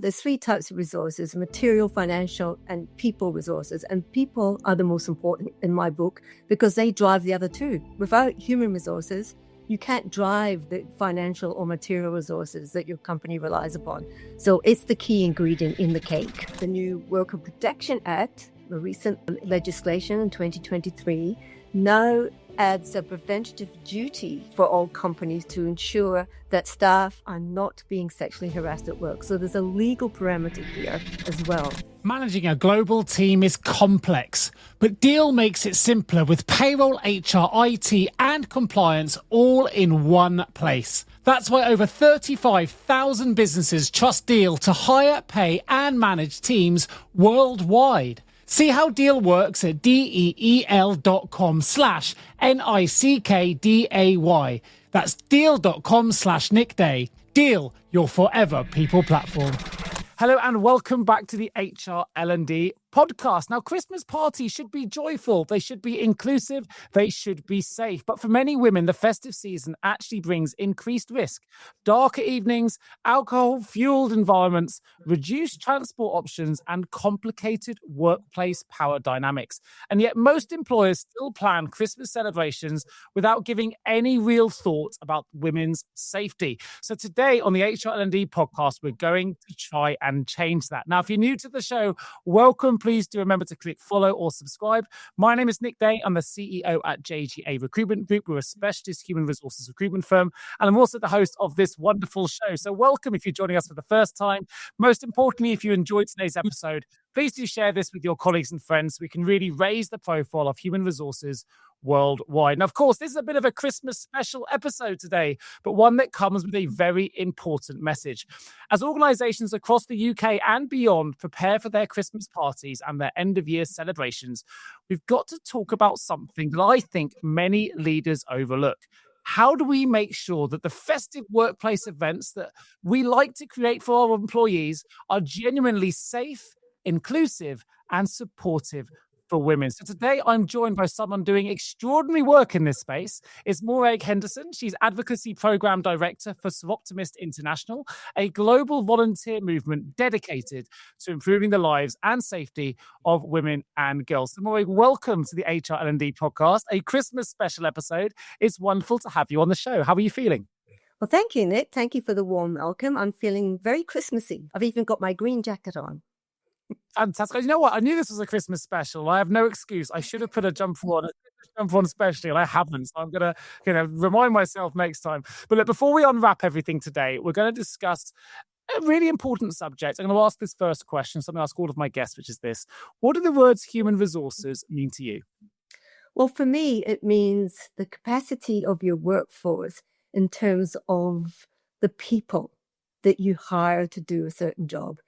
There's three types of resources: material, financial, and people resources. And people are the most important in my book because they drive the other two. Without human resources, you can't drive the financial or material resources that your company relies upon. So it's the key ingredient in the cake. The new Worker Protection Act, the recent legislation in 2023, now adds a preventative duty for all companies to ensure that staff are not being sexually harassed at work. So there's a legal parameter here as well. Managing a global team is complex, but Deel makes it simpler with payroll, HR, IT, and compliance all in one place. That's why over 35,000 businesses trust Deel to hire, pay, and manage teams worldwide. See how Deel works at DEEL.com/NICKDAY. That's Deel.com/NickDay. Deel, your forever people platform. Hello and welcome back to the HR L&D podcast. Now, Christmas parties should be joyful, they should be inclusive, they should be safe. But for many women, the festive season actually brings increased risk. Darker evenings, alcohol-fueled environments, reduced transport options, and complicated workplace power dynamics. And yet most employers still plan Christmas celebrations without giving any real thought about women's safety. So today on the HR L&D podcast, we're going to try and change that. Now, if you're new to the show, welcome. Please do remember to click follow or subscribe. My name is Nick Day. I'm the CEO at JGA Recruitment Group. We're a specialist human resources recruitment firm, and I'm also the host of this wonderful show. So welcome if you're joining us for the first time. Most importantly, if you enjoyed today's episode, please do share this with your colleagues and friends so we can really raise the profile of human resources worldwide. And of course, this is a bit of a Christmas special episode today, but one that comes with a very important message. As organizations across the UK and beyond prepare for their Christmas parties and their end of year celebrations, we've got to talk about something that I think many leaders overlook. How do we make sure that the festive workplace events that we like to create for our employees are genuinely safe, inclusive, and supportive for women? So today I'm joined by someone doing extraordinary work in this space. It's Morag Henderson. She's Advocacy Program Director for Optimist International, a global volunteer movement dedicated to improving the lives and safety of women and girls. So Morag, welcome to the HR L&D podcast, a Christmas special episode. It's wonderful to have you on the show. How are you feeling? Well, thank you, Nick. Thank you for the warm welcome. I'm feeling very Christmassy. I've even got my green jacket on. Fantastic. You know what? I knew this was a Christmas special. I have no excuse. I should have put a jumper on especially, and I haven't. So I'm going to remind myself next time. But look, before we unwrap everything today, we're going to discuss a really important subject. I'm going to ask this first question, something I ask all of my guests, which is this. What do the words human resources mean to you? Well, for me, it means the capacity of your workforce in terms of the people that you hire to do a certain job.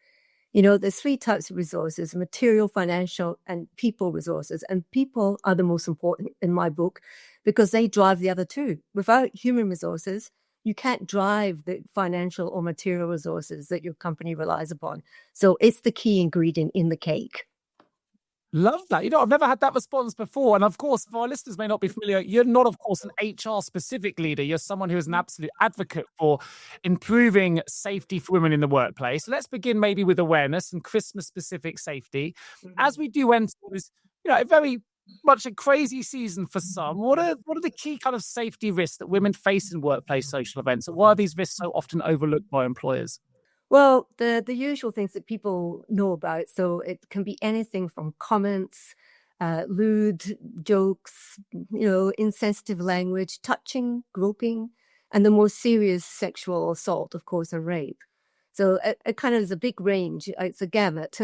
You know, there's three types of resources: material, financial, and people resources. And people are the most important in my book because they drive the other two. Without human resources, you can't drive the financial or material resources that your company relies upon. So it's the key ingredient in the cake. Love that. You know, I've never had that response before. And of course, for our listeners may not be familiar, you're not, of course, an HR specific leader. You're someone who is an absolute advocate for improving safety for women in the workplace. So let's begin maybe with awareness and Christmas specific safety. As we do enter this, a very much a crazy season for some, what are the key kind of safety risks that women face in workplace social events? And why are these risks so often overlooked by employers? Well, the usual things that people know about. So it can be anything from comments, lewd jokes, insensitive language, touching, groping, and the more serious sexual assault, of course, and rape. So it kind of is a big range. It's a gamut.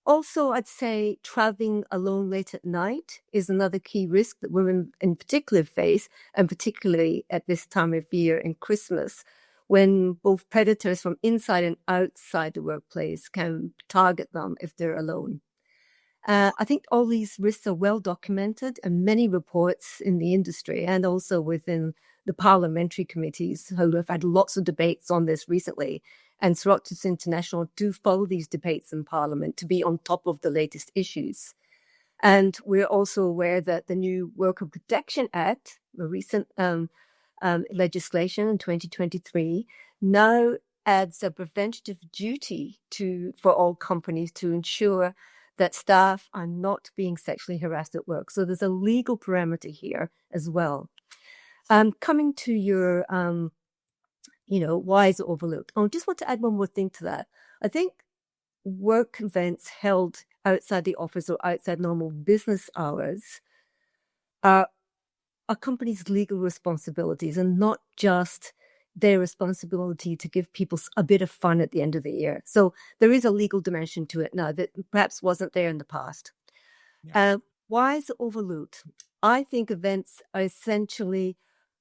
Also, I'd say traveling alone late at night is another key risk that women in particular face, and particularly at this time of year in Christmas, when both predators from inside and outside the workplace can target them if they're alone. I think all these risks are well documented, and many reports in the industry and also within the parliamentary committees who have had lots of debates on this recently. And Optimist International do follow these debates in Parliament to be on top of the latest issues. And we're also aware that the new Worker Protection Act, the recent legislation in 2023, now adds a preventative duty for all companies to ensure that staff are not being sexually harassed at work. So there's a legal parameter here as well. Coming to your, why is it overlooked? I just want to add one more thing to that. I think work events held outside the office or outside normal business hours are a company's legal responsibilities and not just their responsibility to give people a bit of fun at the end of the year. So there is a legal dimension to it now that perhaps wasn't there in the past. Yeah. Why is it overlooked? I think events are essentially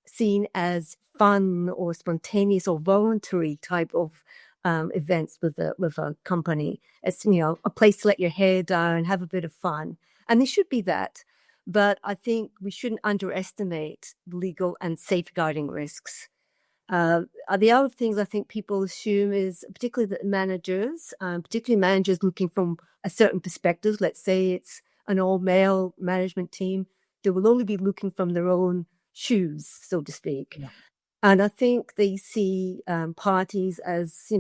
seen as fun or spontaneous or voluntary type of events with a company. It's, a place to let your hair down, have a bit of fun. And they should be that. But I think we shouldn't underestimate legal and safeguarding risks. The other things I think people assume is particularly that managers looking from a certain perspective, let's say it's an all-male management team, they will only be looking from their own shoes, so to speak. Yeah. And I think they see parties as,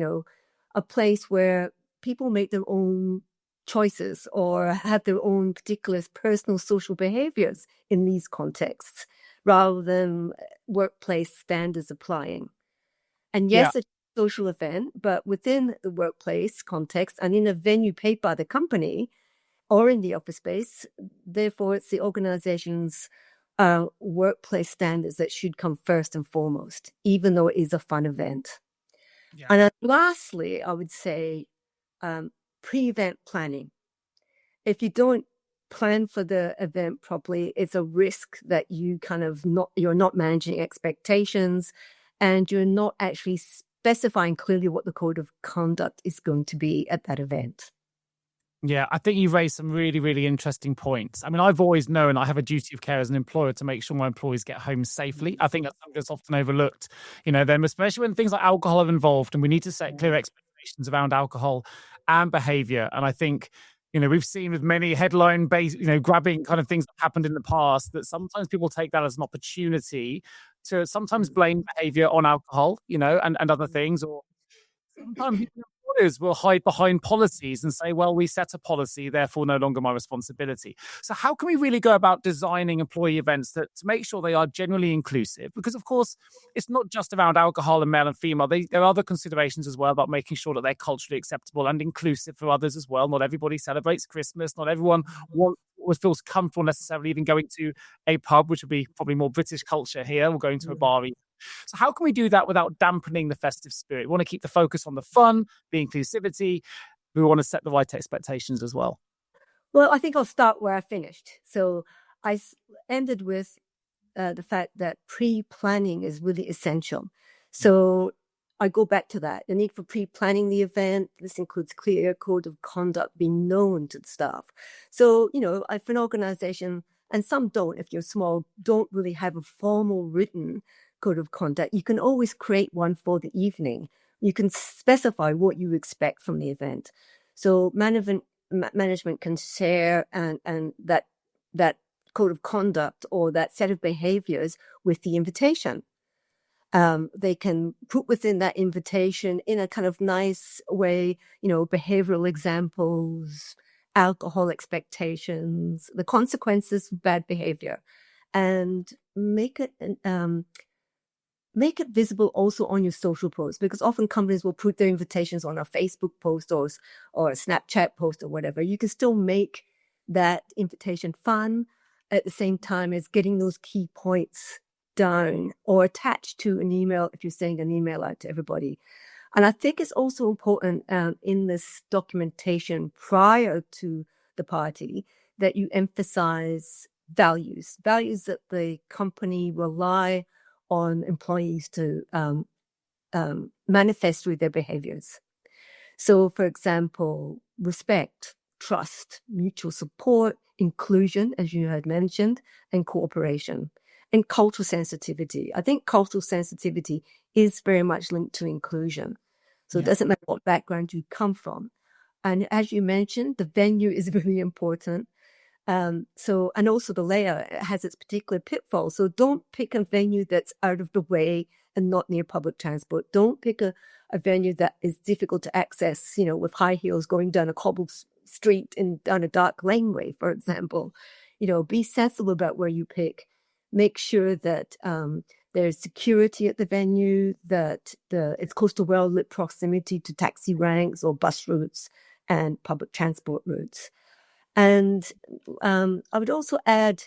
a place where people make their own choices or have their own particular personal social behaviors in these contexts rather than workplace standards applying. And yes, it's a social event, but within the workplace context and in a venue paid by the company or in the office space, therefore it's the organization's workplace standards that should come first and foremost, even though it is a fun event. Yeah. And lastly, I would say pre-event planning. If you don't plan for the event properly, it's a risk that you're not managing expectations and you're not actually specifying clearly what the code of conduct is going to be at that event. Yeah, I think you've raised some really, really interesting points. I mean, I've always known I have a duty of care as an employer to make sure my employees get home safely. I think that's something that's often overlooked, then especially when things like alcohol are involved, and we need to set clear expectations around alcohol and behaviour. And I think, we've seen with many headline-based, grabbing kind of things that happened in the past that sometimes people take that as an opportunity to sometimes blame behaviour on alcohol, and other things, or sometimes employers will hide behind policies and say, well, we set a policy, therefore no longer my responsibility. So how can we really go about designing employee events to make sure they are genuinely inclusive? Because, of course, it's not just around alcohol and male and female. There are other considerations as well about making sure that they're culturally acceptable and inclusive for others as well. Not everybody celebrates Christmas. Not everyone feels comfortable necessarily even going to a pub, which would be probably more British culture here, or going to a bar. So how can we do that without dampening the festive spirit? We want to keep the focus on the fun, the inclusivity. We want to set the right expectations as well. Well, I think I'll start where I finished. So I ended with the fact that pre-planning is really essential. So I go back to that. The need for pre-planning the event. This includes clear code of conduct being known to the staff. So, if an organization, and some don't, if you're small, don't really have a formal written code of conduct, you can always create one for the evening. You can specify what you expect from the event. So management can share and that code of conduct or that set of behaviors with the invitation. They can put within that invitation in a kind of nice way, behavioral examples, alcohol expectations, the consequences of bad behavior, and make it visible also on your social posts, because often companies will put their invitations on a Facebook post or a Snapchat post or whatever. You can still make that invitation fun at the same time as getting those key points down or attached to an email if you're sending an email out to everybody. And I think it's also important in this documentation prior to the party that you emphasize values that the company rely on employees to manifest through their behaviors. So, for example, respect, trust, mutual support, inclusion, as you had mentioned, and cooperation, and cultural sensitivity. I think cultural sensitivity is very much linked to inclusion. So It doesn't matter what background you come from. And as you mentioned, the venue is really important. And also the layout has its particular pitfalls. So don't pick a venue that's out of the way and not near public transport. Don't pick a venue that is difficult to access, with high heels going down a cobbled street and down a dark laneway, for example. Be sensible about where you pick. Make sure that there's security at the venue, that it's close to well-lit proximity to taxi ranks or bus routes and public transport routes. And I would also add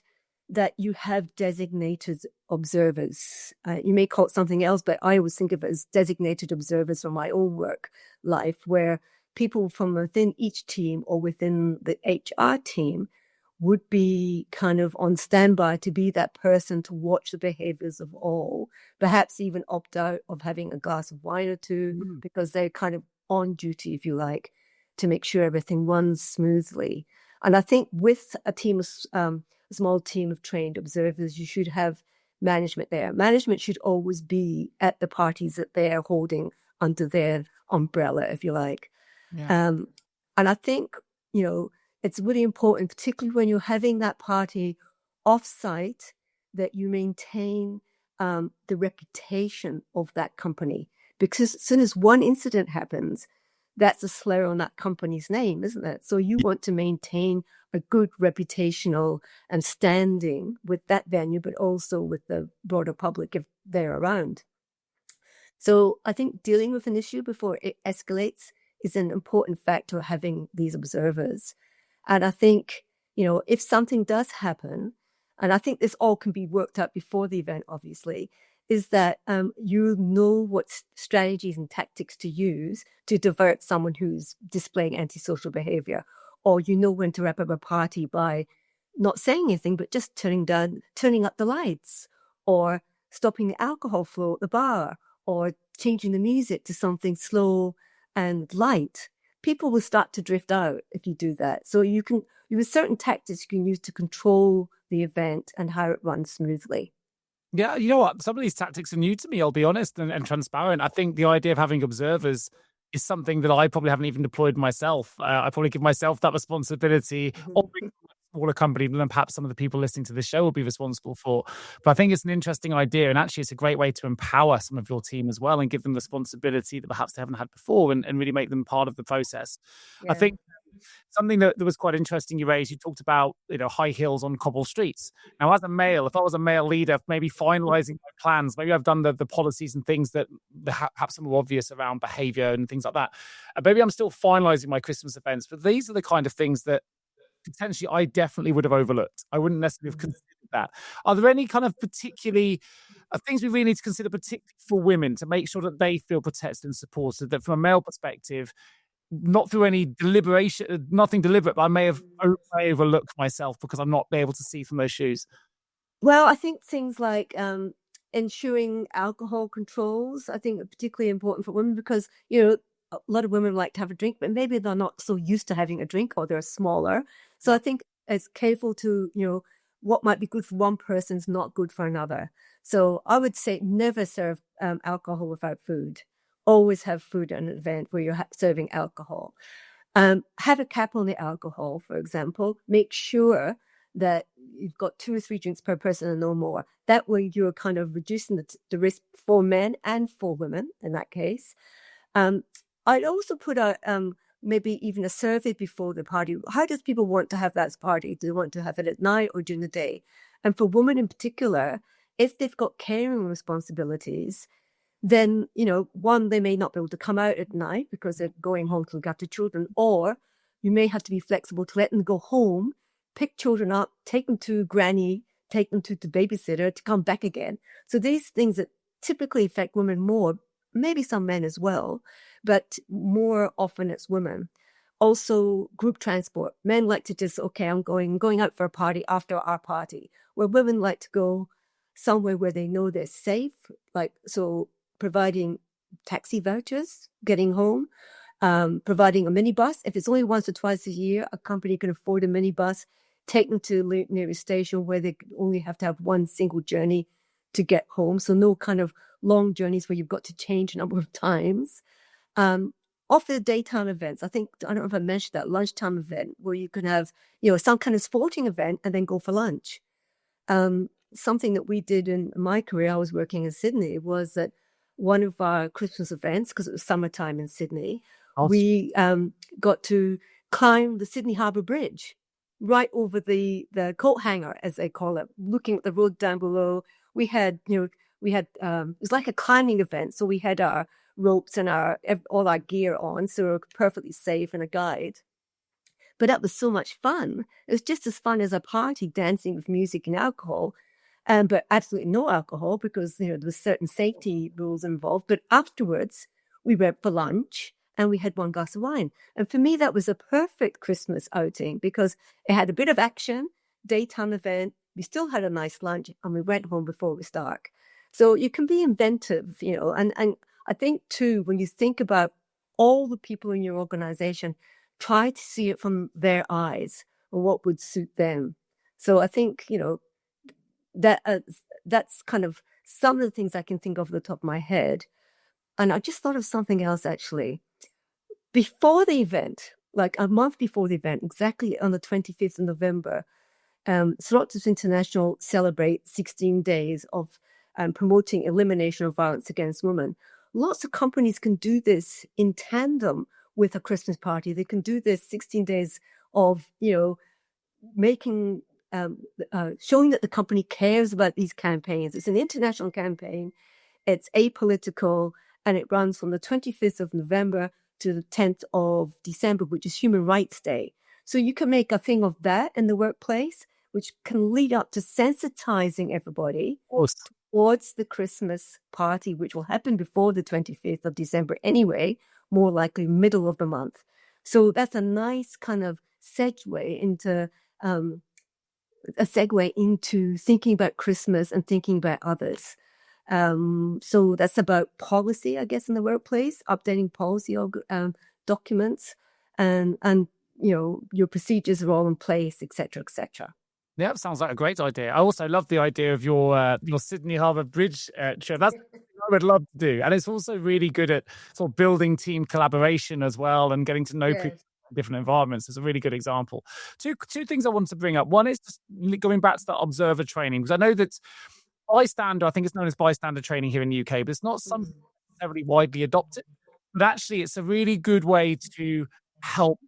that you have designated observers. You may call it something else, but I always think of it as designated observers from my own work life, where people from within each team or within the HR team would be kind of on standby to be that person to watch the behaviors of all, perhaps even opt out of having a glass of wine or two because they're kind of on duty, if you like, to make sure everything runs smoothly. And I think with a small team of trained observers, you should have management there. Management should always be at the parties that they're holding under their umbrella, if you like. Yeah. And I think, it's really important, particularly when you're having that party off-site, that you maintain the reputation of that company. Because as soon as one incident happens, that's a slur on that company's name, isn't it? So you want to maintain a good reputational and standing with that venue, but also with the broader public if they're around. So I think dealing with an issue before it escalates is an important factor of having these observers. And I think, if something does happen, and I think this all can be worked out before the event, obviously, is that you know what strategies and tactics to use to divert someone who's displaying antisocial behavior, or when to wrap up a party by not saying anything, but just turning up the lights, or stopping the alcohol flow at the bar, or changing the music to something slow and light. People will start to drift out if you do that. So you have certain tactics you can use to control the event and how it runs smoothly. Yeah, you know what? Some of these tactics are new to me, I'll be honest and transparent. I think the idea of having observers is something that I probably haven't even deployed myself. I probably give myself that responsibility of being a smaller company than perhaps some of the people listening to this show will be responsible for. But I think it's an interesting idea, and actually it's a great way to empower some of your team as well and give them responsibility that perhaps they haven't had before and really make them part of the process. Yeah. I think something that was quite interesting you raised, you talked about, high heels on cobble streets. Now, as a male, if I was a male leader, maybe finalizing my plans, maybe I've done the policies and things that perhaps are more obvious around behavior and things like that. And maybe I'm still finalizing my Christmas events, but these are the kind of things that potentially I definitely would have overlooked. I wouldn't necessarily have considered that. Are there any kind of particularly things we really need to consider, particularly for women, to make sure that they feel protected and supported, that from a male perspective, not through any deliberation, nothing deliberate, but I may have overlooked myself because I'm not able to see from those shoes? Well, I think things like ensuring alcohol controls, I think are particularly important for women because, a lot of women like to have a drink, but maybe they're not so used to having a drink or they're smaller. So I think it's careful to, what might be good for one person is not good for another. So I would say never serve alcohol without food. Always have food at an event where you're serving alcohol. Have a cap on the alcohol, for example. Make sure that you've got 2 or 3 drinks per person and no more. That way you're kind of reducing the risk for men and for women in that case. I'd also put out maybe even a survey before the party. How does people want to have that party? Do they want to have it at night or during the day? And for women in particular, if they've got caring responsibilities, then, one, they may not be able to come out at night because they're going home to look after children, or you may have to be flexible to let them go home, pick children up, take them to granny, take them to the babysitter to come back again. So these things that typically affect women more, maybe some men as well, but more often it's women. Also, group transport. Men like to just, okay, I'm going out for a party after our party, where women like to go somewhere where they know they're safe, so providing taxi vouchers, getting home, providing a minibus. If it's only once or twice a year, a company can afford a minibus, take them to the nearest station where they only have to have one single journey to get home. So no kind of long journeys where you've got to change a number of times. Off the daytime events, I don't know if I mentioned that, lunchtime event where you can have, some kind of sporting event and then go for lunch. something that we did in my career, I was working in Sydney, was that one of our Christmas events, because it was summertime in Sydney, we got to climb the Sydney Harbour Bridge right over the coat hanger, as they call it, looking at the road down below. We had, it was like a climbing event. So we had our ropes and all our gear on, so we were perfectly safe, and a guide. But that was so much fun. It was just as fun as a party, dancing with music and alcohol, but absolutely no alcohol because there was certain safety rules involved. But afterwards, we went for lunch and we had one glass of wine. And for me, that was a perfect Christmas outing because it had a bit of action, daytime event. We still had a nice lunch, and we went home before it was dark. So you can be inventive, and I think too, when you think about all the people in your organization, try to see it from their eyes or what would suit them. So I think, that's kind of some of the things I can think of at the top of my head. And I just thought of something else, actually. Before the event, like a month before the event, exactly on the 25th of November, Sororitas International celebrate 16 days of promoting elimination of violence against women. Lots of companies can do this in tandem with a Christmas party. They can do this 16 days of, making, showing that the company cares about these campaigns. It's an international campaign. It's apolitical, and it runs from the 25th of November to the 10th of December, which is Human Rights Day. So you can make a thing of that in the workplace, which can lead up to sensitizing everybody towards the Christmas party, which will happen before the 25th of December anyway, more likely middle of the month. So that's a nice kind of segue into thinking about Christmas and thinking about others. So that's about policy, I guess, in the workplace, updating policy documents, and your procedures are all in place, et cetera, et cetera. Yeah, sounds like a great idea. I also love the idea of your Sydney Harbour Bridge trip. That's something I would love to do. And it's also really good at sort of building team collaboration as well and getting to know people in different environments. It's a really good example. Two things I want to bring up. One is just going back to that observer training, because I know that Bystander, I think it's known as Bystander training here in the UK, but it's not something necessarily widely adopted. But actually, it's a really good way to help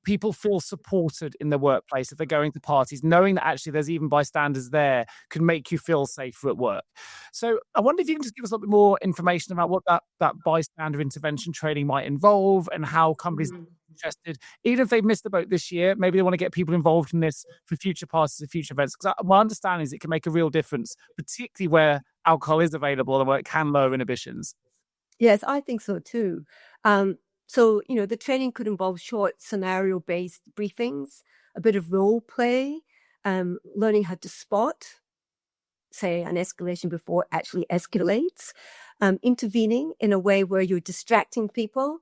people feel supported in the workplace if they're going to parties. Knowing that actually there's even bystanders there can make you feel safer at work. So I wonder if you can just give us a little bit more information about what that bystander intervention training might involve and how companies are interested, even if they've missed the boat this year, maybe they want to get people involved in this for future parties and future events. Because my understanding is it can make a real difference, particularly where alcohol is available and where it can lower inhibitions. Yes, I think so too. So, the training could involve short scenario-based briefings, a bit of role play, learning how to spot, say, an escalation before it actually escalates, intervening in a way where you're distracting people,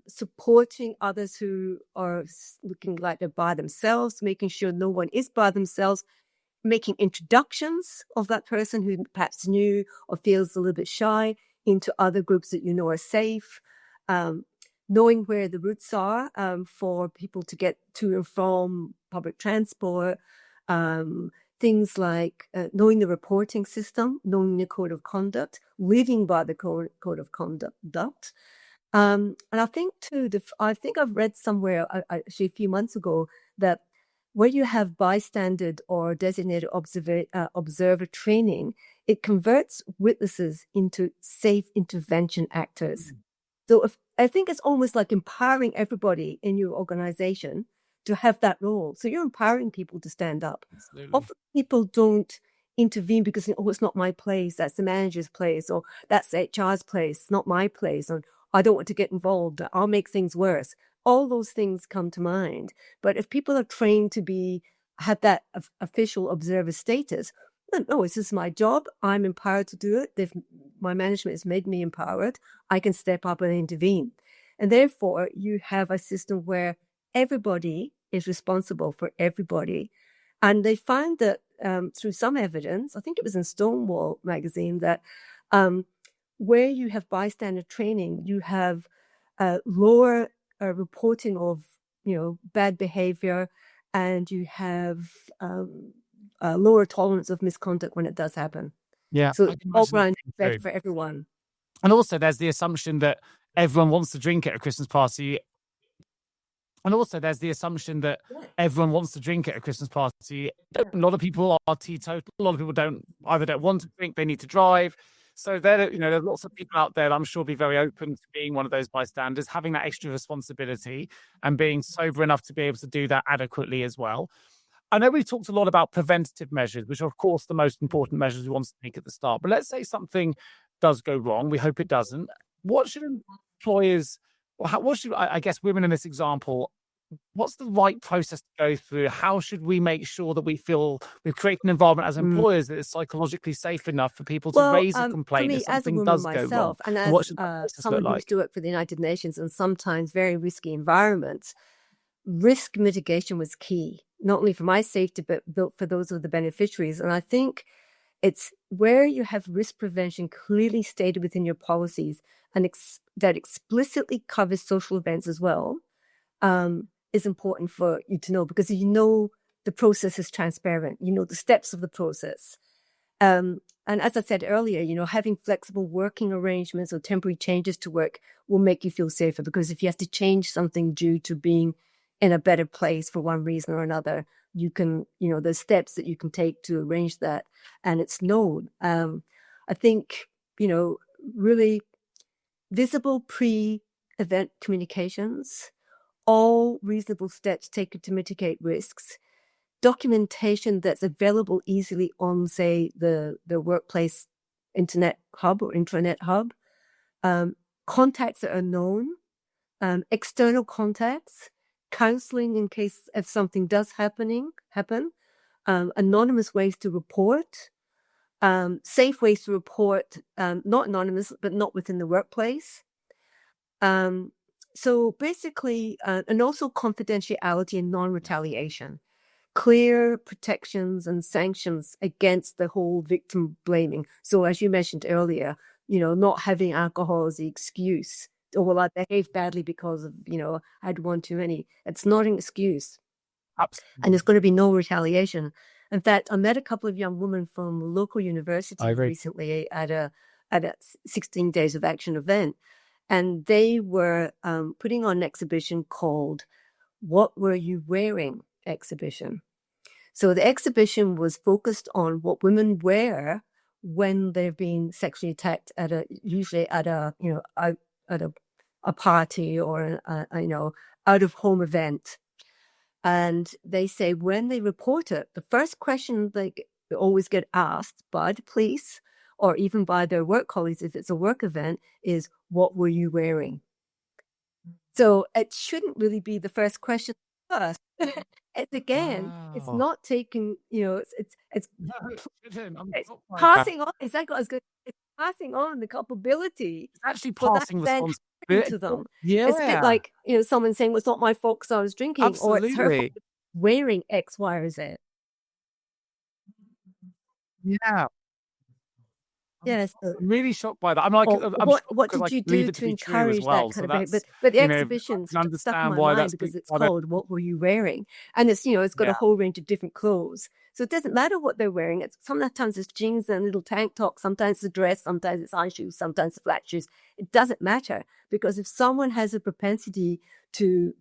supporting others who are looking like they're by themselves, making sure no one is by themselves, making introductions of that person who perhaps new or feels a little bit shy into other groups that are safe. Knowing where the routes are for people to get to and from public transport, things like knowing the reporting system, knowing the code of conduct, living by the code of conduct. And I think too, I think I've read somewhere actually a few months ago that where you have bystander or designated observer training, it converts witnesses into safe intervention actors. So I think it's almost like empowering everybody in your organization to have that role. So you're empowering people to stand up. Absolutely. Often people don't intervene because, it's not my place, that's the manager's place, or that's HR's place, not my place, or I don't want to get involved, I'll make things worse. All those things come to mind. But if people are trained to have that official observer status, no, this is my job. I'm empowered to do it. My management has made me empowered. I can step up and intervene. And therefore, you have a system where everybody is responsible for everybody. And they found that through some evidence, I think it was in Stonewall magazine, that where you have bystander training, you have lower reporting of, bad behavior, and you have lower tolerance of misconduct when it does happen. Yeah. So all round better for everyone. And also there's the assumption that everyone wants to drink at a Christmas party. A lot of people are teetotal. A lot of people don't want to drink, they need to drive. So there's lots of people out there that I'm sure be very open to being one of those bystanders, having that extra responsibility and being sober enough to be able to do that adequately as well. I know we've talked a lot about preventative measures, which are, of course, the most important measures we want to take at the start. But let's say something does go wrong. We hope it doesn't. What should employers, I guess women in this example, what's the right process to go through? How should we make sure that we feel we've created an environment as employers that is psychologically safe enough for people to raise a complaint if something does go wrong? And as what should that process someone look who like? used to work for the United Nations in sometimes very risky environments, risk mitigation was key, not only for my safety, but for those of the beneficiaries. And I think it's where you have risk prevention clearly stated within your policies and that explicitly covers social events as well, is important for you to know, because the process is transparent, the steps of the process. And as I said earlier, having flexible working arrangements or temporary changes to work will make you feel safer, because if you have to change something due to being in a better place for one reason or another, you can, there's steps that you can take to arrange that, and it's known. I think, really visible pre-event communications, all reasonable steps taken to mitigate risks, documentation that's available easily on, say, the workplace internet hub or intranet hub, contacts that are known, external contacts, counseling in case if something does happen, anonymous ways to report, safe ways to report, not anonymous, but not within the workplace. So basically, and also confidentiality and non-retaliation, clear protections and sanctions against the whole victim blaming. So as you mentioned earlier, not having alcohol as the excuse, or well, I behaved badly because of, I had one too many. It's not an excuse. Absolutely. And there's going to be no retaliation. In fact, I met a couple of young women from a local university recently at a 16 Days of Action event. And they were putting on an exhibition called What Were You Wearing? Exhibition. So the exhibition was focused on what women wear when they're being sexually attacked usually at a party or out of home event. And they say when they report it, the first question they always get asked by the police or even by their work colleagues, if it's a work event, is what were you wearing? So it shouldn't really be the first question first. It's not taking, it's passing on. Exactly, I was good. It's passing on the culpability. It's actually passing responsibility to them. Yeah, it's a bit like someone saying, "Well, it's not my fault because I was drinking," Absolutely. or it's her fault wearing X, Y, or Z. Yeah. Yes, I'm really shocked by that. I'm like, what did you do to encourage that kind of behavior? But the exhibition stuck in my mind because it's called "What Were You Wearing?" and it's it's got a whole range of different clothes. So it doesn't matter what they're wearing. Sometimes it's jeans and a little tank top. Sometimes it's a dress. Sometimes it's high shoes. Sometimes it's flat shoes. It doesn't matter, because if someone has a propensity to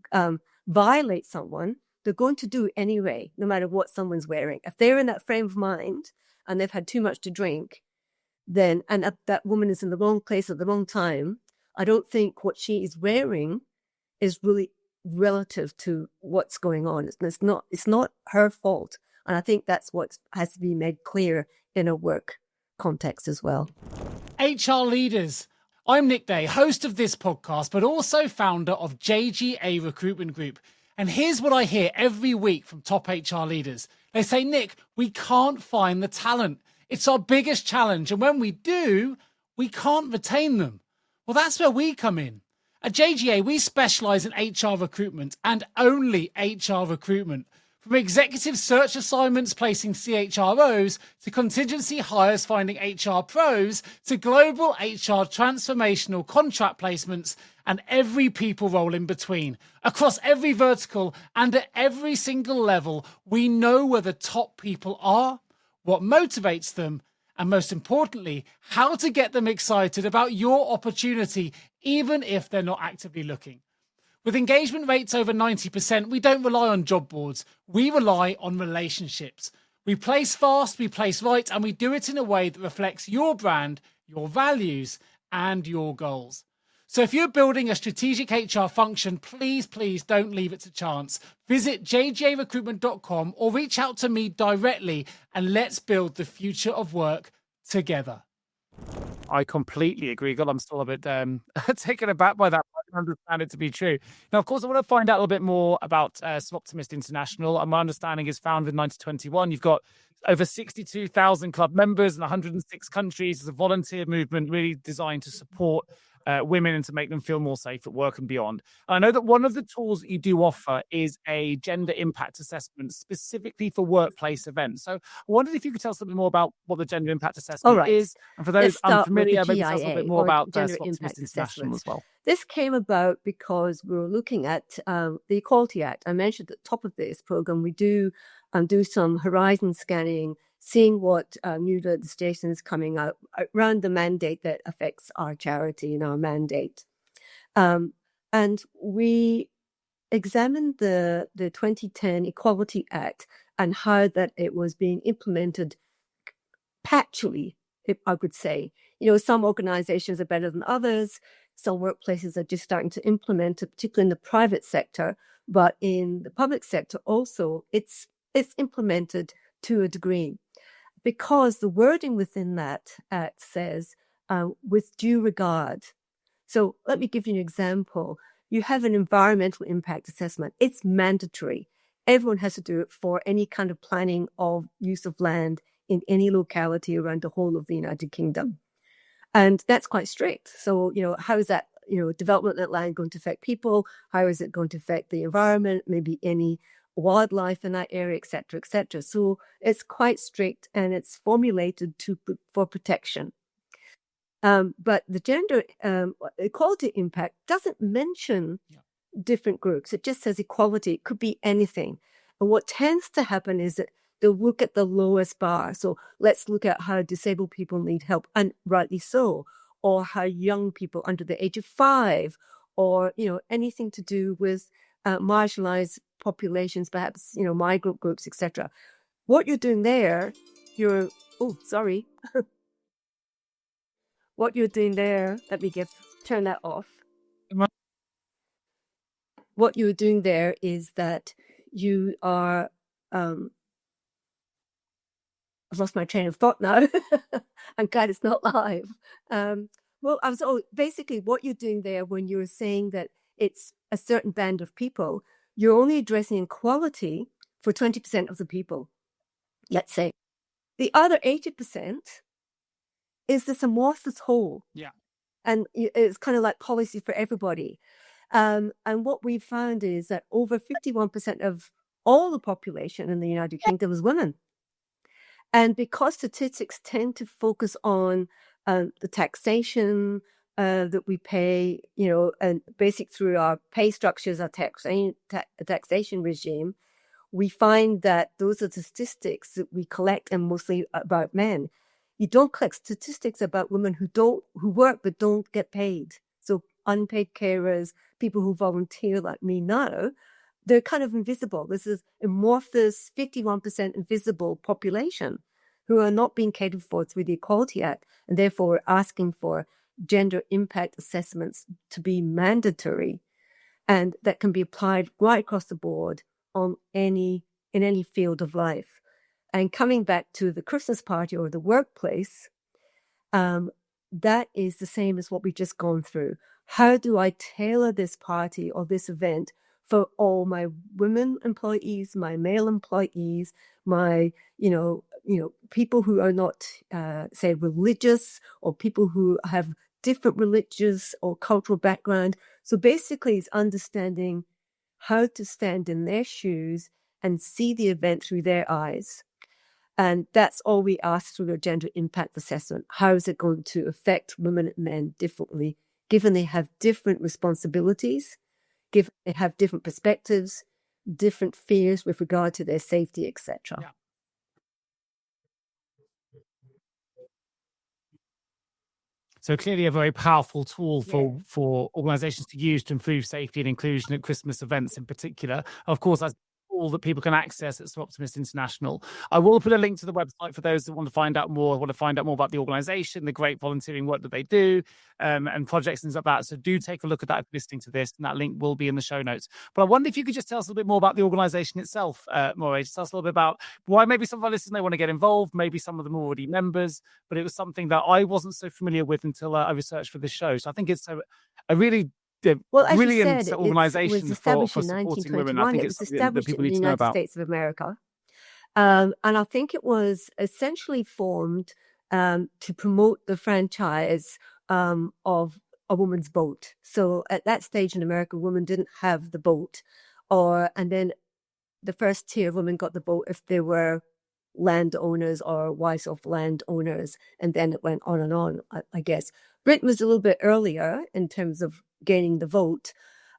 violate someone, they're going to do it anyway, no matter what someone's wearing. If they're in that frame of mind and they've had too much to drink, then that woman is in the wrong place at the wrong time, I don't think what she is wearing is really relative to what's going on. It's not her fault. And I think that's what has to be made clear in a work context as well. HR leaders. I'm Nick Day, host of this podcast, but also founder of JGA Recruitment Group. And here's what I hear every week from top HR leaders. They say, Nick, we can't find the talent. It's our biggest challenge. And when we do, we can't retain them. Well, that's where we come in. At JGA, we specialize in HR recruitment and only HR recruitment. From executive search assignments placing CHROs, to contingency hires finding HR pros, to global HR transformational contract placements, and every people role in between. Across every vertical and at every single level, we know where the top people are, what motivates them, and most importantly, how to get them excited about your opportunity, even if they're not actively looking. With engagement rates over 90%, we don't rely on job boards. We rely on relationships. We place fast, we place right, and we do it in a way that reflects your brand, your values, and your goals. So if you're building a strategic HR function, please don't leave it to chance. Visit jjrecruitment.com or reach out to me directly, and let's build the future of work together. I completely agree. God, I'm still a bit taken aback by that. I can understand it to be true. Now, of course, I want to find out a little bit more about Optimist International. And my understanding is founded in 1921. You've got over 62,000 club members in 106 countries. It's a volunteer movement really designed to support women and to make them feel more safe at work and beyond. And I know that one of the tools that you do offer is a gender impact assessment specifically for workplace events. So I wondered if you could tell us a bit more about what the gender impact assessment is. And for those unfamiliar, maybe tell us a little bit more about Gender Impact International as well. This came about because we were looking at the Equality Act. I mentioned at the top of this program, we do some horizon scanning, seeing what new legislation is coming out around the mandate that affects our charity and our mandate. And we examined the 2010 Equality Act and how that it was being implemented patchily, if I could say. You know, some organizations are better than others. Some workplaces are just starting to implement it, particularly in the private sector. But in the public sector also, it's implemented to a degree. Because the wording within that act says, with due regard. So let me give you an example. You have an environmental impact assessment. It's mandatory. Everyone has to do it for any kind of planning of use of land in any locality around the whole of the United Kingdom. And that's quite strict. So, you know, how is that, development of land going to affect people? How is it going to affect the environment? Maybe any wildlife in that area, et cetera, et cetera. So it's quite strict and it's formulated for protection. But the gender equality impact doesn't mention different groups. It just says equality. It could be anything. And what tends to happen is that they'll look at the lowest bar. So let's look at how disabled people need help, and rightly so, or how young people under the age of 5, or, anything to do with marginalized populations, perhaps, migrant groups, etc. What you're doing there, what you're doing there, let me turn that off. What you're doing there is that you are, I've lost my train of thought now. I'm glad it's not live. Basically what you're doing there when you're saying that it's a certain band of people, you're only addressing equality for 20% of the people, let's say. The other 80% is this amorphous whole. Yeah. And it's kind of like policy for everybody. And what we found is that over 51% of all the population in the United Kingdom is women. And because statistics tend to focus on the taxation that we pay, and basic through our pay structures, our taxation regime, we find that those are the statistics that we collect, and mostly about men. You don't collect statistics about women who work but don't get paid. So unpaid carers, people who volunteer like me now, they're kind of invisible. This is amorphous 51% invisible population who are not being catered for through the Equality Act, and therefore we're asking for gender impact assessments to be mandatory, and that can be applied right across the board in any field of life. And coming back to the Christmas party or the workplace, that is the same as what we've just gone through. How do I tailor this party or this event for all my women employees, my male employees, my, people who are not, say, religious, or people who have different religious or cultural background. So basically it's understanding how to stand in their shoes and see the event through their eyes. And that's all we ask through a gender impact assessment. How is it going to affect women and men differently, given they have different responsibilities, given they have different perspectives, different fears with regard to their safety, etc. Yeah. So clearly a very powerful tool for organisations to use to improve safety and inclusion at Christmas events in particular. Of course, that's all that people can access at Sir Optimist International. I will put a link to the website for those that want to find out more about the organisation, the great volunteering work that they do, and projects and things like that. So do take a look at that if you're listening to this, and that link will be in the show notes. But I wonder if you could just tell us a little bit more about the organisation itself, Moray. Just tell us a little bit about why maybe some of our listeners may want to get involved, maybe some of them are already members, but it was something that I wasn't so familiar with until I researched for this show. So I think it's a really brilliant organisation for supporting women. I think it's something that people need to know about. It was established in the United States of America. And I think it was essentially formed to promote the franchise of a woman's vote. So at that stage in America, women didn't have the vote. And then the first tier of women got the vote if they were landowners or wives of landowners. And then it went on and on, I guess. Britain was a little bit earlier in terms of gaining the vote.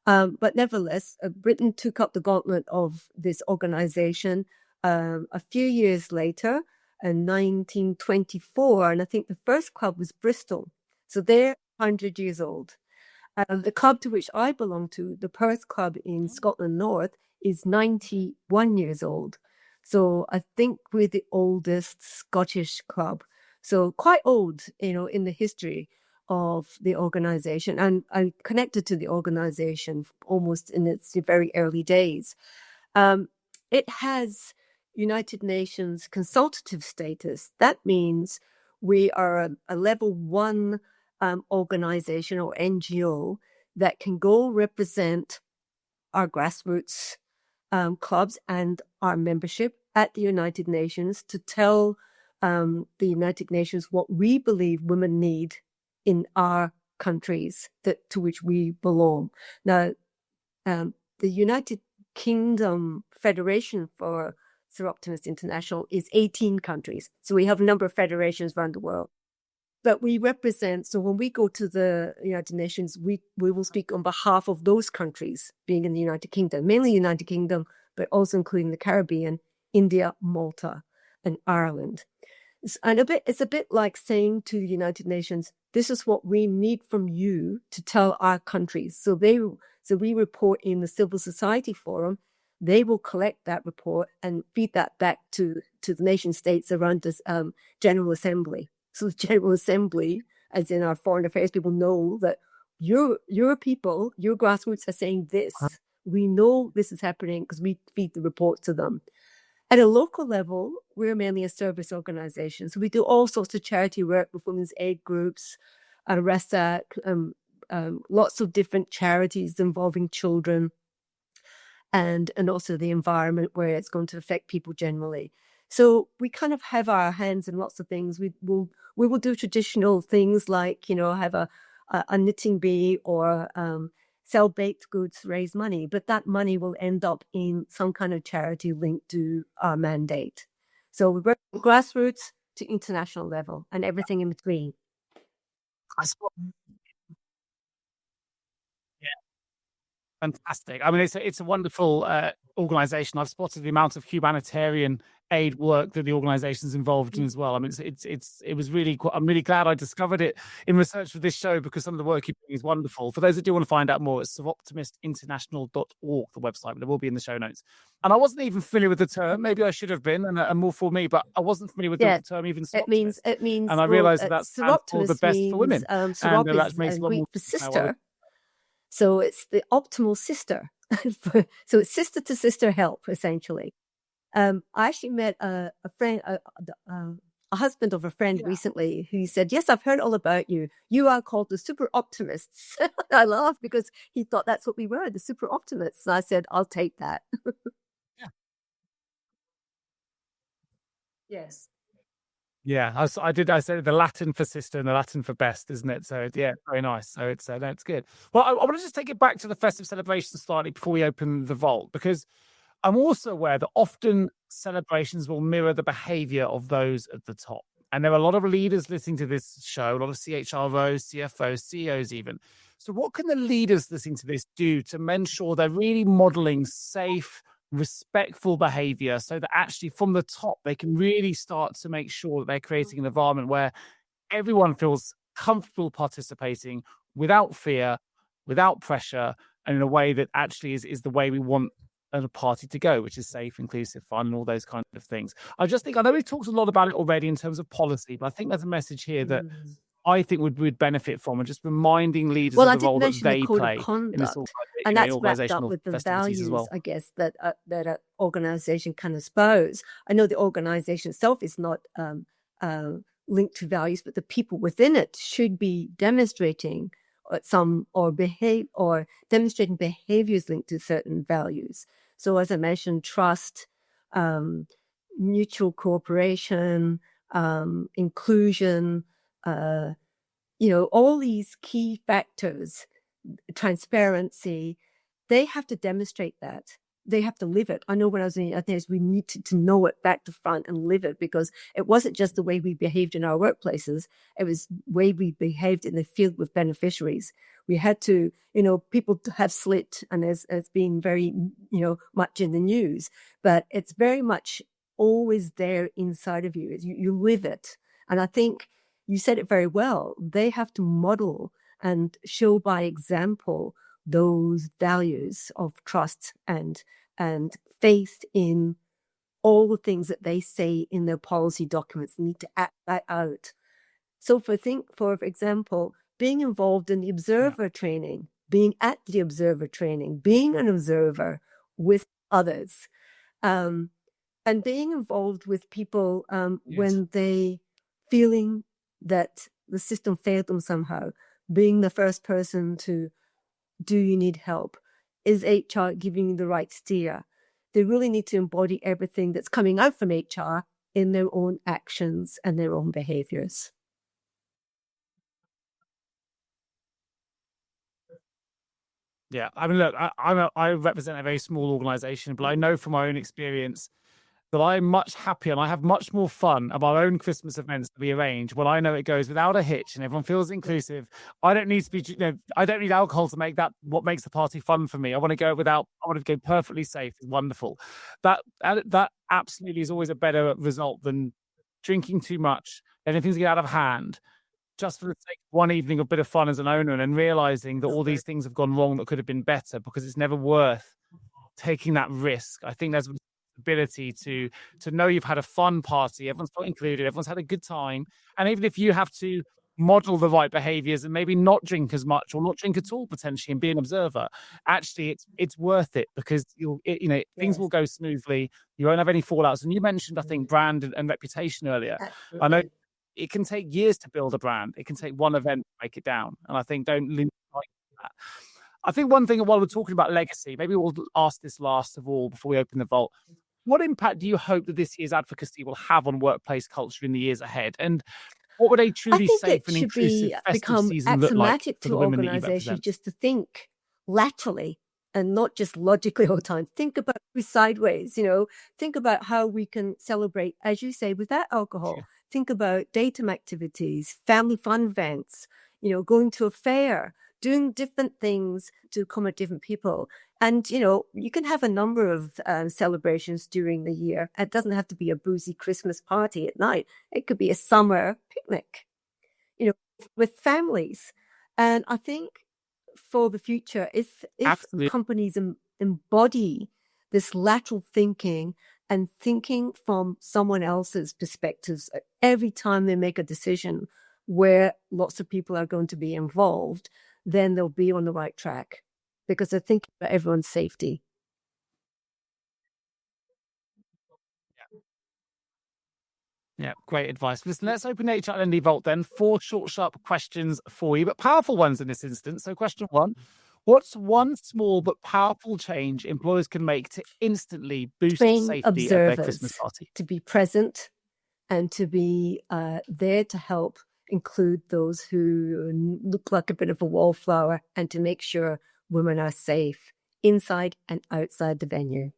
But nevertheless, Britain took up the gauntlet of this organization a few years later, in 1924. And I think the first club was Bristol. So they're 100 years old. The club to which I belong to, the Perth Club in Scotland North, is 91 years old. So I think we're the oldest Scottish club. So quite old, in the history of the organization. And I'm connected to the organization almost in its very early days. It has United Nations consultative status. That means we are a level 1 organization or NGO that can go represent our grassroots clubs and our membership at the United Nations to tell the United Nations what we believe women need in our countries to which we belong. Now, the United Kingdom Federation for Sir Optimist International is 18 countries. So we have a number of federations around the world. But we represent, so when we go to the United Nations, we will speak on behalf of those countries being in the United Kingdom, mainly United Kingdom, but also including the Caribbean, India, Malta, and Ireland. And it's a bit like saying to the United Nations, this is what we need from you to tell our countries. So we report in the Civil Society Forum. They will collect that report and feed that back to the nation states around this General Assembly. So the General Assembly, as in our foreign affairs people, know that your people, your grassroots are saying this. We know this is happening because we feed the report to them. At a local level, we're mainly a service organization. So we do all sorts of charity work with women's aid groups, RESAC, lots of different charities involving children, and also the environment where it's going to affect people generally. So we kind of have our hands in lots of things. We will do traditional things like, have a knitting bee or sell baked goods to raise money, but that money will end up in some kind of charity linked to our mandate. So we work from grassroots to international level and everything in between. Fantastic. I mean, it's a wonderful organization. I've spotted the amount of humanitarian aid work that the organization's involved in as well. I mean, it was really. I'm really glad I discovered it in research for this show because some of the work you're doing is wonderful. For those that do want to find out more, it's SirOptimistInternational.org, the website, but it will be in the show notes. And I wasn't even familiar with the term. Maybe I should have been, and more for me, but I wasn't familiar with the term even. It means. And I realized that stands for the best for women. And that makes a lot more sister. So it's the optimal sister. So it's sister to sister help, essentially. I actually met a friend, a husband of a friend recently who said, yes, I've heard all about you. You are called the super optimists. I laughed because he thought that's what we were, the super optimists. And I said, I'll take that. Yes. Yeah, I did. I said the Latin for sister and the Latin for best, isn't it? So yeah, very nice. So it's good. Well, I want to just take it back to the festive celebration slightly before we open the vault, because I'm also aware that often celebrations will mirror the behavior of those at the top. And there are a lot of leaders listening to this show, a lot of CHROs, CFOs, CEOs even. So what can the leaders listening to this do to ensure they're really modeling safe, respectful behavior so that actually from the top, they can really start to make sure that they're creating an environment where everyone feels comfortable participating without fear, without pressure, and in a way that actually is the way we want a party to go, which is safe, inclusive, fun, and all those kind of things. I know we've talked a lot about it already in terms of policy, but I think there's a message here that I think would benefit from, and just reminding leaders of the role that they play in this conduct, and that's wrapped up with the values, as well. I guess, that an organization can espouse. I know the organization itself is not linked to values, but the people within it should be demonstrating demonstrating behaviors linked to certain values. So as I mentioned, trust, mutual cooperation, inclusion, all these key factors, transparency, they have to demonstrate that. They have to live it. I know when I was in Athens, we needed to know it back to front and live it, because it wasn't just the way we behaved in our workplaces. It was the way we behaved in the field with beneficiaries. We had to, people have slit, and it's been very, much in the news, but it's very much always there inside of you. You live it. And I think you said it very well. They have to model and show by example those values of trust and faith in all the things that they say in their policy documents. They need to act that out. So for example, being involved in the observer training, being at the observer training, being an observer with others, and being involved with people when they feeling that the system failed them somehow, being the first person to, do you need help? Is HR giving you the right steer? They really need to embody everything that's coming out from HR in their own actions and their own behaviors. Yeah, I mean, look, I represent a very small organization, but I know from my own experience that I'm much happier and I have much more fun at our own Christmas events that we arrange when I know it goes without a hitch and everyone feels inclusive. I don't need to be, I don't need alcohol to make that what makes the party fun for me. I want to go perfectly safe. It's wonderful. That absolutely is always a better result than drinking too much and if things get out of hand, just for the sake of one evening of a bit of fun as an owner, and then realizing that all these things have gone wrong that could have been better, because it's never worth taking that risk. I think there's ability to know you've had a fun party, everyone's felt included, everyone's had a good time, and even if you have to model the right behaviors and maybe not drink as much or not drink at all potentially and be an observer, actually it's worth it, because things will go smoothly, you won't have any fallouts. And you mentioned, I think, brand and reputation earlier. Absolutely. I know it can take years to build a brand. It can take one event to break it down, and I think don't lean like that. I think one thing, while we're talking about legacy, maybe we'll ask this last of all before we open the vault. What impact do you hope that this year's advocacy will have on workplace culture in the years ahead? And what would a truly safe and inclusive festive season look like for the women that you represent? Just to think laterally and not just logically all the time. Think about sideways, think about how we can celebrate, as you say, without alcohol. Sure. Think about daytime activities, family fun events, going to a fair, doing different things to accommodate different people. And, you can have a number of celebrations during the year. It doesn't have to be a boozy Christmas party at night. It could be a summer picnic, with families. And I think for the future, if companies embody this lateral thinking and thinking from someone else's perspectives every time they make a decision where lots of people are going to be involved, then they'll be on the right track, because they're thinking about everyone's safety. Yeah, great advice. Listen, let's open HR L&D Vault then. 4 short, sharp questions for you, but powerful ones in this instance. So question 1, what's one small but powerful change employers can make to instantly boost safety at their Christmas party? To be present and to be there to help include those who look like a bit of a wallflower, and to make sure women are safe inside and outside the venue.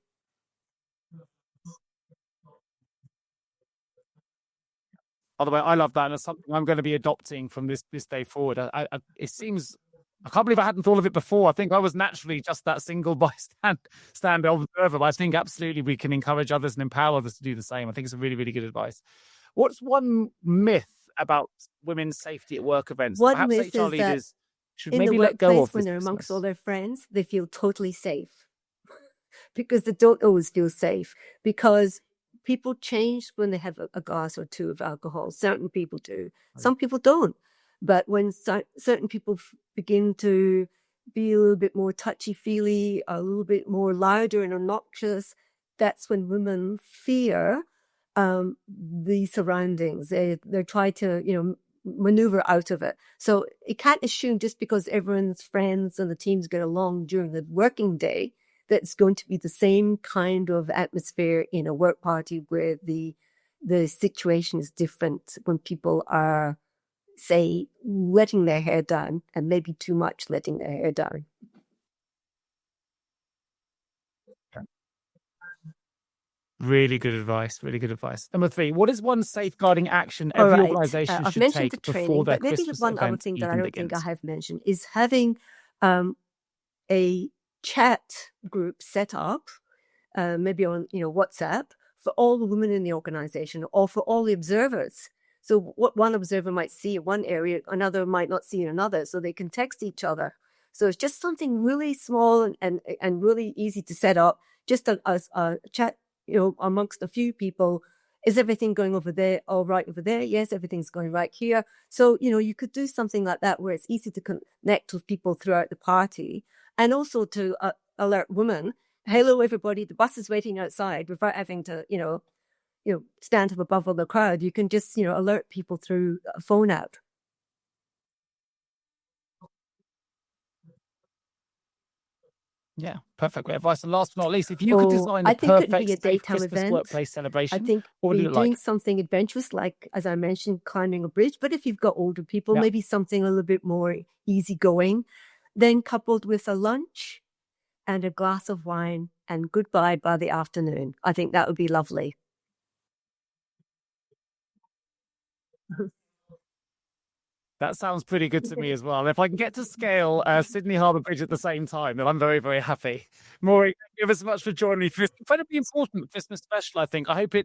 By the way, I love that, and it's something I'm going to be adopting from this day forward. It seems, I can't believe I hadn't thought of it before. I think I was naturally just that single bystander observer, but I think absolutely we can encourage others and empower others to do the same. I think it's a really, really good advice. What's one myth about women's safety at work events? One Perhaps myth HR is leaders should in maybe the let go workplace of when this they're amongst business. all their friends, they feel totally safe because they don't always feel safe because people change when they have a glass or two of alcohol. Certain people do. Some people don't. But when certain people begin to be a little bit more touchy-feely, a little bit more louder and obnoxious, that's when women fear the surroundings. They try to, maneuver out of it. So you can't assume just because everyone's friends and the teams get along during the working day that it's going to be the same kind of atmosphere in a work party where the situation is different when people are, say, letting their hair down and maybe too much letting their hair down. Really good advice. Really good advice. Number 3, what is one safeguarding action every organisation I've should mentioned take the training, before their but maybe Christmas one other event thing that I even don't think I begins? have mentioned is having a chat group set up, maybe on WhatsApp, for all the women in the organization or for all the observers. So what one observer might see in one area, another might not see in another, so they can text each other. So it's just something really small and really easy to set up, just a chat, amongst a few people. Is everything going over there? All right over there? Yes, everything's going right here. So, you could do something like that where it's easy to connect with people throughout the party, and also to alert women, hello, everybody, the bus is waiting outside, without having to, stand up above all the crowd. You can just, alert people through a phone app. Yeah, perfect. Great advice. And last but not least, if you could design the I think it could be a perfect safe daytime Christmas event. workplace I celebration, think what would it look doing like? something adventurous, like, as I mentioned, climbing a bridge. But if you've got older people, Yeah. maybe something a little bit more easygoing, then coupled with a lunch and a glass of wine and goodbye by the afternoon. I think that would be lovely. That sounds pretty good to me as well. If I can get to scale Sydney Harbour Bridge at the same time, then I'm very, very happy. Maury, thank you ever so much for joining me for this incredibly important Christmas special, I think. I hope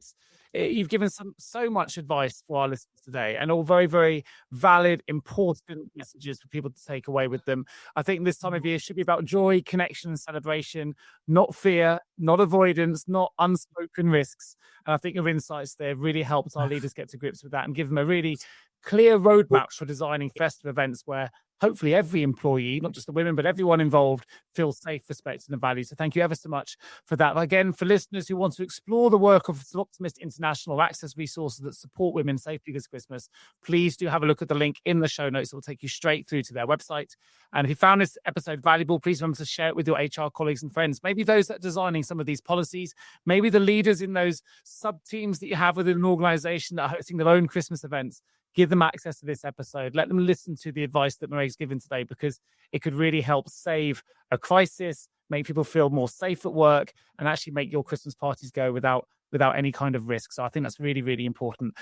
you've given so much advice for our listeners today, and all very, very valid, important messages for people to take away with them. I think this time of year should be about joy, connection, and celebration, not fear, not avoidance, not unspoken risks. And I think your insights there really helped our leaders get to grips with that and give them a really clear roadmaps for designing festive events where hopefully every employee, not just the women, but everyone involved, feels safe, respected, and valued. So thank you ever so much for that. Again, for listeners who want to explore the work of Optimist International, access resources that support women's safety this Christmas, please do have a look at the link in the show notes. It will take you straight through to their website. And if you found this episode valuable, please remember to share it with your HR colleagues and friends. Maybe those that are designing some of these policies, maybe the leaders in those sub-teams that you have within an organization that are hosting their own Christmas events. Give them access to this episode. Let them listen to the advice that Marie's given today, because it could really help save a crisis, make people feel more safe at work, and actually make your Christmas parties go without any kind of risk. So I think that's really, really important.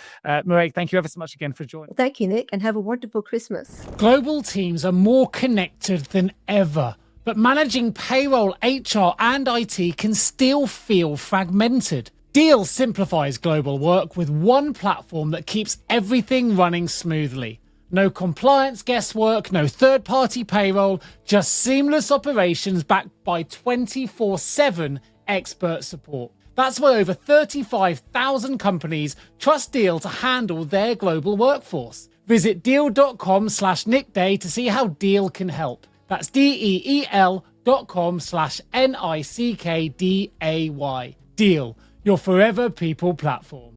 Marie, thank you ever so much again for joining. Thank you, Nick, and have a wonderful Christmas. Global teams are more connected than ever, but managing payroll, HR, and IT can still feel fragmented. Deel simplifies global work with one platform that keeps everything running smoothly. No compliance guesswork, no third-party payroll, just seamless operations backed by 24/7 expert support. That's why over 35,000 companies trust Deel to handle their global workforce. Visit deel.com/nickday to see how Deel can help. That's DEEL.com/NICKDAY. Deel, your forever people platform.